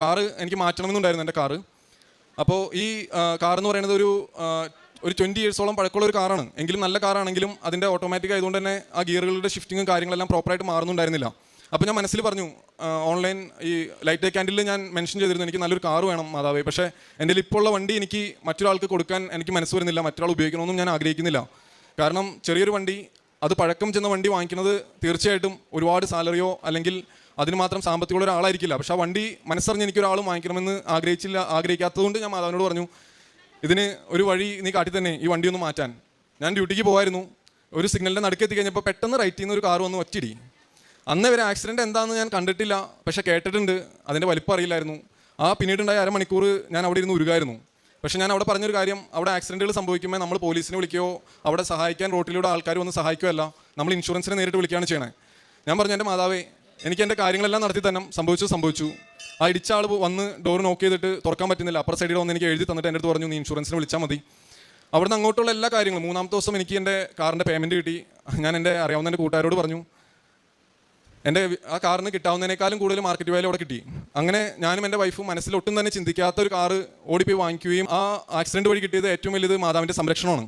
Car എനിക്ക് മാറ്റണമെന്നുണ്ടായിരുന്നു എൻ്റെ car. അപ്പോൾ ഈ കാർ എന്ന് പറയുന്നത് ഒരു 20 ഇയേഴ്സോളം പഴക്കമുള്ള ഒരു കാറാണ്. എങ്കിലും നല്ല കാറാണെങ്കിലും അതിൻ്റെ ഓട്ടോമാറ്റിക് ആയതുകൊണ്ട് തന്നെ ആ ഗിയറുകളുടെ ഷിഫ്റ്റിങ്ങും കാര്യങ്ങളെല്ലാം പ്രോപ്പറായിട്ട് മാറുന്നുണ്ടായിരുന്നില്ല. അപ്പോൾ ഞാൻ മനസ്സിൽ പറഞ്ഞു, ഓൺലൈൻ ഈ ലൈറ്റ് ക്യാൻഡിൽ ഞാൻ മെൻഷൻ ചെയ്തിരുന്നു എനിക്ക് നല്ലൊരു കാർ വേണം മാതാവേ. പക്ഷേ എൻ്റെ ഇപ്പോൾ ഉള്ള വണ്ടി എനിക്ക് മറ്റൊരാൾക്ക് കൊടുക്കാൻ എനിക്ക് മനസ്സ് വരുന്നില്ല, മറ്റൊരാൾ ഉപയോഗിക്കണമെന്നും ഞാൻ ആഗ്രഹിക്കുന്നില്ല. കാരണം ചെറിയൊരു വണ്ടി, അത് പഴക്കം ചെന്ന വണ്ടി വാങ്ങിക്കുന്നത് തീർച്ചയായിട്ടും ഒരുപാട് സാലറിയോ അല്ലെങ്കിൽ അതിന് മാത്രം സാമ്പത്തികമുള്ള ഒരാളായിരിക്കില്ല. പക്ഷെ ആ വണ്ടി മനസ്സറിഞ്ഞ് എനിക്കൊരാളും വാങ്ങിക്കണമെന്ന് ആഗ്രഹിക്കാത്തതുകൊണ്ട് ഞാൻ മാതാവിനോട് പറഞ്ഞു, ഇതിന് ഒരു വഴി നീ കാട്ടി തന്നെ ഈ വണ്ടി ഒന്ന് മാറ്റാൻ. ഞാൻ ഡ്യൂട്ടിക്ക് പോകായിരുന്നു. ഒരു സിഗ്നലിൻ്റെ നടുക്കെത്തി കഴിഞ്ഞപ്പോൾ പെട്ടെന്ന് റൈറ്റിൽ നിന്ന് ഒരു കാർ വന്ന് ഒറ്റയിടി. അന്ന് വരെ ആക്സിഡൻറ്റ് എന്താണെന്ന് ഞാൻ കണ്ടിട്ടില്ല, പക്ഷേ കേട്ടിട്ടുണ്ട്. അതിൻ്റെ വലിപ്പം അറിയില്ലായിരുന്നു. പിന്നീടുണ്ടായ അരമണിക്കൂർ ഞാൻ അവിടെ ഇരുന്ന് ഉരുകായിരുന്നു. പക്ഷേ ഞാൻ അവിടെ പറഞ്ഞൊരു കാര്യം, അവിടെ ആക്സിഡൻറ്റുകൾ സംഭവിക്കുമ്പോൾ നമ്മൾ പോലീസിനെ വിളിക്കുകയോ അവിടെ സഹായിക്കാൻ റോട്ടിലൂടെ ആൾക്കാർ വന്ന് സഹായിക്കുകയല്ല, നമ്മൾ ഇൻഷുറൻസിനെ നേരിട്ട് വിളിക്കുകയാണ് ചെയ്യണേ. ഞാൻ പറഞ്ഞു, എൻ്റെ മാതാവേ, എനിക്ക് എൻ്റെ കാര്യങ്ങളെല്ലാം നടത്തി തന്നെ സംഭവിച്ചു. ആ ഇടിച്ച ആൾ വന്ന് ഡോർ നോക്ക് ചെയ്തിട്ട് തുറക്കാൻ പറ്റുന്നില്ല. അപ്പുറ സൈഡിൽ വന്ന് എനിക്ക് എഴുതി തന്നിട്ട് എൻ്റെ അടുത്ത് പറഞ്ഞു, നീ ഇൻഷുറൻസിന് വിളിച്ചാൽ മതി. അവിടുന്ന് അങ്ങോട്ടുള്ള എല്ലാ കാര്യങ്ങളും 3-ാമത്തെ ദിവസം എനിക്ക് എൻ്റെ കാറിൻ്റെ പേയ്മെൻറ്റ് കിട്ടി. ഞാൻ എൻ്റെ അറിയാവുന്ന എൻ്റെ കൂട്ടുകാരോട് പറഞ്ഞു, എൻ്റെ ആ കാറിന് കിട്ടാവുന്നതിനേക്കാളും കൂടുതൽ മാർക്കറ്റ് വാല്യൂ അവിടെ കിട്ടി. അങ്ങനെ ഞാനും എൻ്റെ വൈഫും മനസ്സിൽ ഒട്ടും തന്നെ ചിന്തിക്കാത്ത ഒരു കാറ് ഓടിപ്പോയി വാങ്ങിക്കുകയും ആ ആക്സിഡൻറ്റ് വഴി കിട്ടിയത് ഏറ്റവും വലിയത് മാതാവിൻ്റെ സംരക്ഷണമാണ്.